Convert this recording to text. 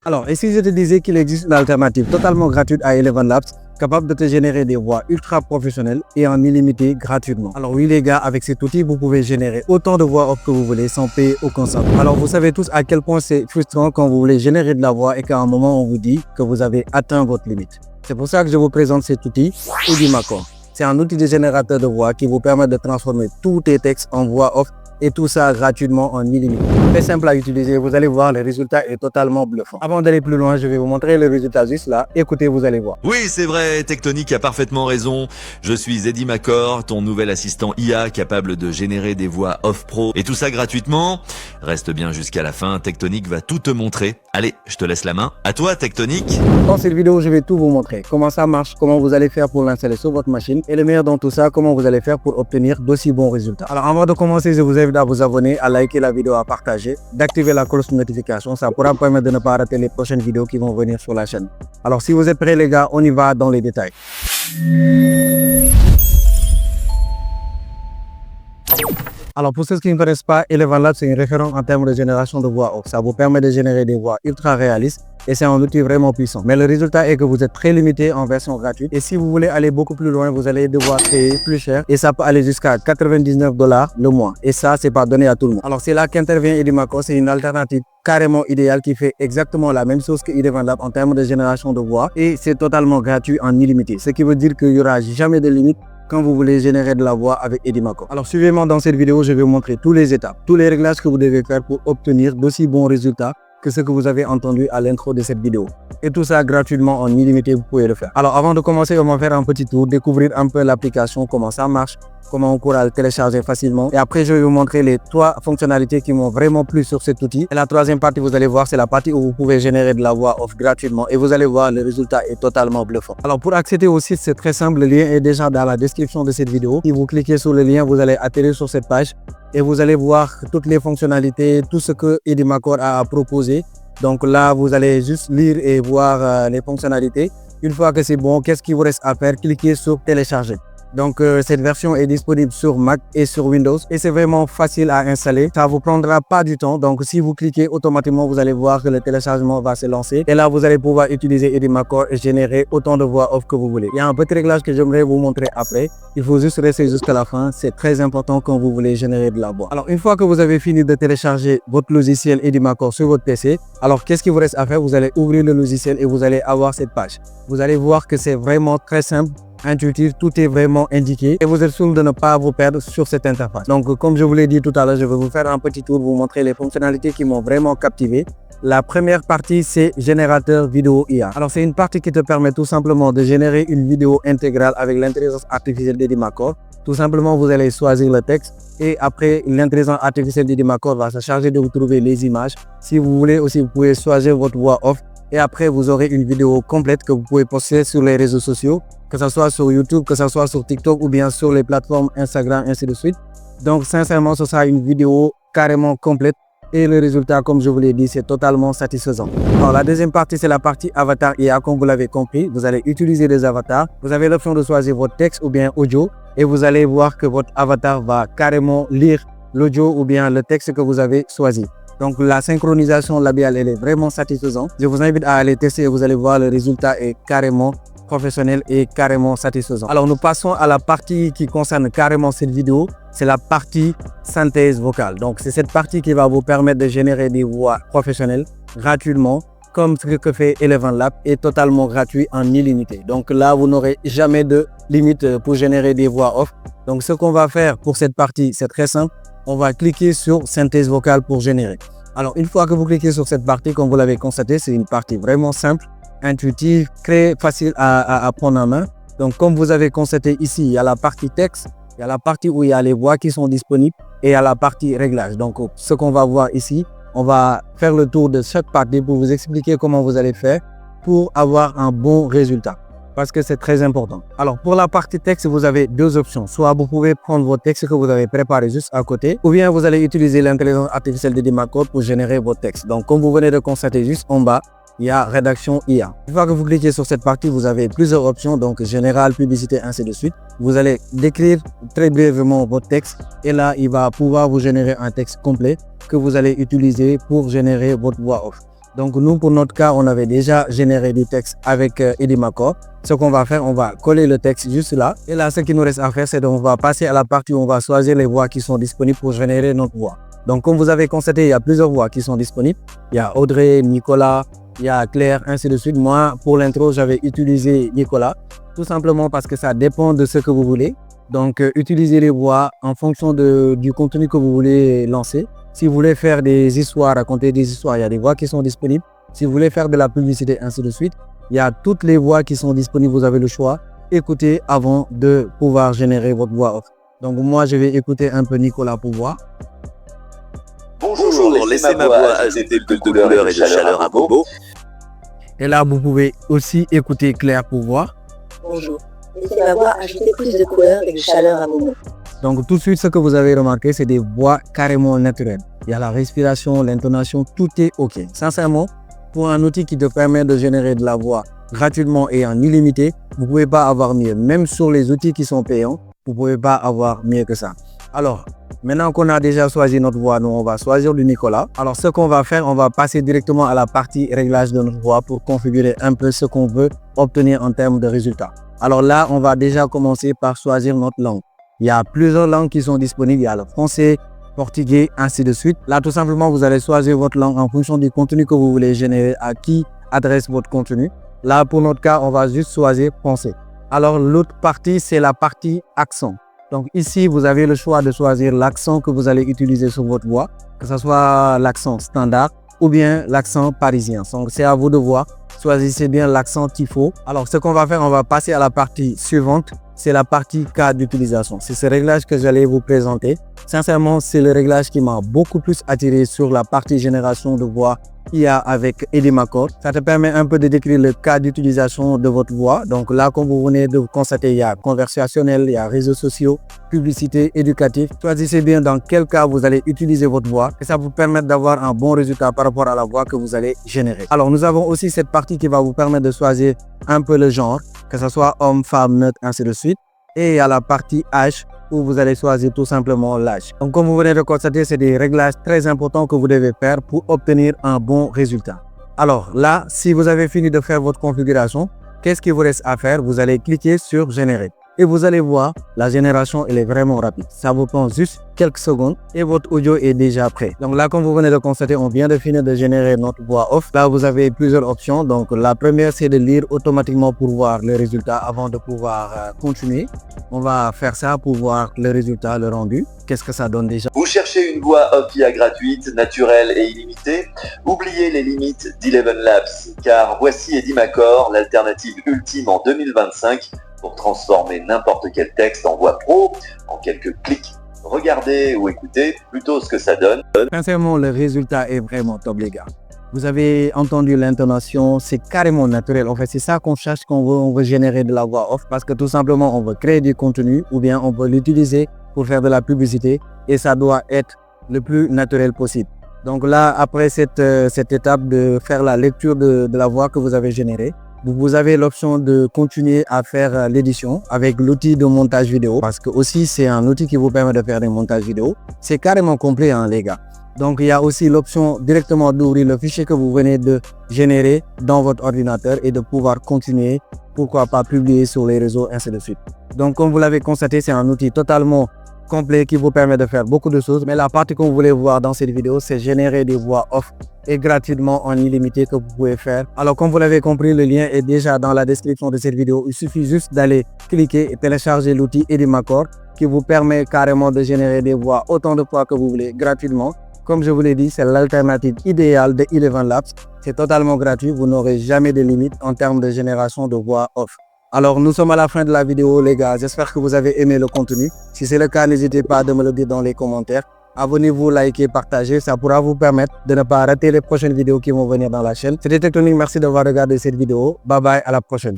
Alors, et si je te disais qu'il existe une alternative totalement gratuite à Eleven Labs, capable de te générer des voix ultra professionnelles et en illimité gratuitement. Alors oui les gars, avec cet outil, vous pouvez générer autant de voix off que vous voulez sans payer aucun centime. Alors vous savez tous à quel point c'est frustrant quand vous voulez générer de la voix et qu'à un moment on vous dit que vous avez atteint votre limite. C'est pour ça que je vous présente cet outil, Edimacore. C'est un outil de générateur de voix qui vous permet de transformer tous tes textes en voix off et tout ça gratuitement en illimité. Très simple à utiliser, vous allez voir, le résultat est totalement bluffant. Avant d'aller plus loin, je vais vous montrer le résultat juste là. Écoutez, vous allez voir. Oui, c'est vrai, Tectonic a parfaitement raison. Je suis Edimacore, ton nouvel assistant IA capable de générer des voix off-pro et tout ça gratuitement. Reste bien jusqu'à la fin, Tectonic va tout te montrer. Allez, je te laisse la main. À toi, Tectonic. Dans cette vidéo, je vais tout vous montrer. Comment ça marche, comment vous allez faire pour l'installer sur votre machine et le meilleur dans tout ça, comment vous allez faire pour obtenir d'aussi bons résultats. Alors avant de commencer, je vous invite à vous abonner, à liker la vidéo, à partager, d'activer la cloche de notification. Ça pourra me permettre de ne pas rater les prochaines vidéos qui vont venir sur la chaîne. Alors si vous êtes prêts les gars, on y va dans les détails. Alors pour ceux qui ne connaissent pas, Eleven Labs c'est une référence en termes de génération de voix off. Ça vous permet de générer des voix ultra réalistes et c'est un outil vraiment puissant. Mais le résultat est que vous êtes très limité en version gratuite et si vous voulez aller beaucoup plus loin, vous allez devoir payer plus cher et ça peut aller jusqu'à 99 $ le mois. Et ça, c'est pas donné à tout le monde. Alors c'est là qu'intervient Edimacore, c'est une alternative carrément idéale qui fait exactement la même chose que Eleven Labs en termes de génération de voix et c'est totalement gratuit en illimité. Ce qui veut dire qu'il n'y aura jamais de limite quand vous voulez générer de la voix avec Edimacore. Alors suivez-moi dans cette vidéo, je vais vous montrer toutes les étapes, tous les réglages que vous devez faire pour obtenir d'aussi bons résultats que ce que vous avez entendu à l'intro de cette vidéo. Et tout ça gratuitement en illimité, vous pouvez le faire. Alors avant de commencer, on va faire un petit tour, découvrir un peu l'application, comment ça marche, comment on pourra le télécharger facilement. Et après, je vais vous montrer les 3 fonctionnalités qui m'ont vraiment plu sur cet outil. Et la troisième partie, vous allez voir, c'est la partie où vous pouvez générer de la voix off gratuitement. Et vous allez voir, le résultat est totalement bluffant. Alors pour accéder au site, c'est très simple. Le lien est déjà dans la description de cette vidéo. Si vous cliquez sur le lien, vous allez atterrir sur cette page et vous allez voir toutes les fonctionnalités, tout ce que Edimacore a à proposer. Donc là, vous allez juste lire et voir les fonctionnalités. Une fois que c'est bon, qu'est-ce qu'il vous reste à faire? Cliquez sur télécharger. Donc cette version est disponible sur Mac et sur Windows et c'est vraiment facile à installer. Ça vous prendra pas du temps. Donc si vous cliquez automatiquement, vous allez voir que le téléchargement va se lancer. Et là, vous allez pouvoir utiliser Edimacore et générer autant de voix off que vous voulez. Il y a un petit réglage que j'aimerais vous montrer après. Il faut juste rester jusqu'à la fin. C'est très important quand vous voulez générer de la voix. Alors une fois que vous avez fini de télécharger votre logiciel Edimacore sur votre PC, alors qu'est-ce qu'il vous reste à faire? Vous allez ouvrir le logiciel et vous allez avoir cette page. Vous allez voir que c'est vraiment très simple, intuitif, tout est vraiment indiqué et vous êtes sûr de ne pas vous perdre sur cette interface. Donc comme je vous l'ai dit tout à l'heure, je vais vous faire un petit tour, vous montrer les fonctionnalités qui m'ont vraiment captivé. La première partie, c'est générateur vidéo IA. Alors c'est une partie qui te permet tout simplement de générer une vidéo intégrale avec l'intelligence artificielle d'Edimacore. Tout simplement, vous allez choisir le texte et après l'intelligence artificielle d'Edimacore va se charger de vous trouver les images. Si vous voulez aussi, vous pouvez choisir votre voix off et après vous aurez une vidéo complète que vous pouvez poster sur les réseaux sociaux, que ce soit sur YouTube, que ce soit sur TikTok ou bien sur les plateformes Instagram, ainsi de suite. Donc sincèrement, ce sera une vidéo carrément complète et le résultat, comme je vous l'ai dit, c'est totalement satisfaisant. Alors la deuxième partie, c'est la partie avatar IA. Comme vous l'avez compris, vous allez utiliser des avatars. Vous avez l'option de choisir votre texte ou bien audio et vous allez voir que votre avatar va carrément lire l'audio ou bien le texte que vous avez choisi. Donc la synchronisation labiale, elle est vraiment satisfaisante. Je vous invite à aller tester et vous allez voir, le résultat est carrément professionnel et carrément satisfaisant. Alors nous passons à la partie qui concerne carrément cette vidéo. C'est la partie synthèse vocale. Donc c'est cette partie qui va vous permettre de générer des voix professionnelles gratuitement, comme ce que fait Eleven Labs, et totalement gratuit en illimité. Donc là, vous n'aurez jamais de limite pour générer des voix off. Donc ce qu'on va faire pour cette partie, c'est très simple. On va cliquer sur synthèse vocale pour générer. Alors une fois que vous cliquez sur cette partie, comme vous l'avez constaté, c'est une partie vraiment simple, intuitive, très facile à prendre en main. Donc comme vous avez constaté ici, il y a la partie texte, il y a la partie où il y a les voix qui sont disponibles et il y a la partie réglage. Donc ce qu'on va voir ici, on va faire le tour de chaque partie pour vous expliquer comment vous allez faire pour avoir un bon résultat. Parce que c'est très important. Alors pour la partie texte, vous avez 2 options. Soit vous pouvez prendre votre texte que vous avez préparé juste à côté, ou bien vous allez utiliser l'intelligence artificielle d'Edimacore pour générer votre texte. Donc comme vous venez de constater juste en bas, il y a rédaction IA. Une fois que vous cliquez sur cette partie, vous avez plusieurs options, donc général, publicité, ainsi de suite. Vous allez décrire très brièvement votre texte et là, il va pouvoir vous générer un texte complet que vous allez utiliser pour générer votre voix off. Donc nous, pour notre cas, on avait déjà généré du texte avec Edimacore. Ce qu'on va faire, on va coller le texte juste là. Et là, ce qui nous reste à faire, c'est qu'on va passer à la partie où on va choisir les voix qui sont disponibles pour générer notre voix. Donc comme vous avez constaté, il y a plusieurs voix qui sont disponibles. Il y a Audrey, Nicolas, il y a Claire, ainsi de suite. Moi, pour l'intro, j'avais utilisé Nicolas, tout simplement parce que ça dépend de ce que vous voulez. Donc utilisez les voix en fonction du contenu que vous voulez lancer. Si vous voulez faire des histoires, raconter des histoires, il y a des voix qui sont disponibles. Si vous voulez faire de la publicité, ainsi de suite, il y a toutes les voix qui sont disponibles. Vous avez le choix. Écoutez avant de pouvoir générer votre voix off. Donc moi, je vais écouter un peu Nicolas pour voir. Bonjour, laissez ma voix ajouter de couleur et de chaleur à Bobo. Et là, vous pouvez aussi écouter Claire pour voir. Bonjour, laissez ma voix ajouter plus de couleur et de chaleur à Bobo. Donc tout de suite, ce que vous avez remarqué, c'est des voix carrément naturelles. Il y a la respiration, l'intonation, tout est OK. Sincèrement, pour un outil qui te permet de générer de la voix gratuitement et en illimité, vous ne pouvez pas avoir mieux. Même sur les outils qui sont payants, vous ne pouvez pas avoir mieux que ça. Alors, maintenant qu'on a déjà choisi notre voix, nous on va choisir du Nicolas. Alors ce qu'on va faire, on va passer directement à la partie réglage de notre voix pour configurer un peu ce qu'on veut obtenir en termes de résultats. Alors là, on va déjà commencer par choisir notre langue. Il y a plusieurs langues qui sont disponibles. Il y a le français, portugais, ainsi de suite. Là, tout simplement, vous allez choisir votre langue en fonction du contenu que vous voulez générer, à qui adresse votre contenu. Là, pour notre cas, on va juste choisir français. Alors, l'autre partie, c'est la partie accent. Donc ici, vous avez le choix de choisir l'accent que vous allez utiliser sur votre voix, que ce soit l'accent standard ou bien l'accent parisien. Donc c'est à vous de voir. Choisissez bien l'accent qu'il faut. Alors ce qu'on va faire, on va passer à la partie suivante. C'est la partie cas d'utilisation. C'est ce réglage que j'allais vous présenter. Sincèrement, c'est le réglage qui m'a beaucoup plus attiré sur la partie génération de voix IA avec Edimacore. Ça te permet un peu de décrire le cas d'utilisation de votre voix. Donc là, comme vous venez de constater, il y a conversationnel, il y a réseaux sociaux, publicité, éducatif. Choisissez bien dans quel cas vous allez utiliser votre voix et ça vous permet d'avoir un bon résultat par rapport à la voix que vous allez générer. Alors, nous avons aussi cette partie qui va vous permettre de choisir un peu le genre, que ce soit homme, femme, neutre, ainsi de suite. Et il y a la partie âge où vous allez choisir tout simplement l'âge. Donc comme vous venez de constater, c'est des réglages très importants que vous devez faire pour obtenir un bon résultat. Alors là, si vous avez fini de faire votre configuration, qu'est-ce qu'il vous reste à faire? Vous allez cliquer sur générer. Et vous allez voir, la génération, elle est vraiment rapide. Ça vous prend juste quelques secondes et votre audio est déjà prêt. Donc là, comme vous venez de constater, on vient de finir de générer notre voix off. Là, vous avez plusieurs options. Donc la première, c'est de lire automatiquement pour voir les résultats avant de pouvoir continuer. On va faire ça pour voir le résultat, le rendu. Qu'est-ce que ça donne déjà? Vous cherchez une voix off IA gratuite, naturelle et illimitée? Oubliez les limites d'Eleven Labs, car voici Edimacore, l'alternative ultime en 2025 pour transformer n'importe quel texte en voix pro en quelques clics. Regardez ou écoutez plutôt ce que ça donne. Sincèrement, le résultat est vraiment top, les gars. Vous avez entendu l'intonation, c'est carrément naturel. En fait, c'est ça qu'on cherche quand on veut générer de la voix off parce que tout simplement, on veut créer du contenu ou bien on veut l'utiliser pour faire de la publicité et ça doit être le plus naturel possible. Donc là, après cette étape de faire la lecture de la voix que vous avez générée, vous avez l'option de continuer à faire l'édition avec l'outil de montage vidéo parce que aussi c'est un outil qui vous permet de faire des montages vidéo. C'est carrément complet, hein, les gars. Donc il y a aussi l'option directement d'ouvrir le fichier que vous venez de générer dans votre ordinateur et de pouvoir continuer, pourquoi pas publier sur les réseaux, ainsi de suite. Donc comme vous l'avez constaté, c'est un outil totalement complet qui vous permet de faire beaucoup de choses. Mais la partie que vous voulez voir dans cette vidéo, c'est générer des voix off et gratuitement en illimité que vous pouvez faire. Alors comme vous l'avez compris, le lien est déjà dans la description de cette vidéo. Il suffit juste d'aller cliquer et télécharger l'outil Edimacore qui vous permet carrément de générer des voix autant de fois que vous voulez gratuitement. Comme je vous l'ai dit, c'est l'alternative idéale de Eleven Labs. C'est totalement gratuit, vous n'aurez jamais de limite en termes de génération de voix off. Alors nous sommes à la fin de la vidéo, les gars. J'espère que vous avez aimé le contenu. Si c'est le cas, n'hésitez pas à me le dire dans les commentaires. Abonnez-vous, likez, partagez. Ça pourra vous permettre de ne pas rater les prochaines vidéos qui vont venir dans la chaîne. C'était Tectonic, merci d'avoir regardé cette vidéo. Bye bye, à la prochaine.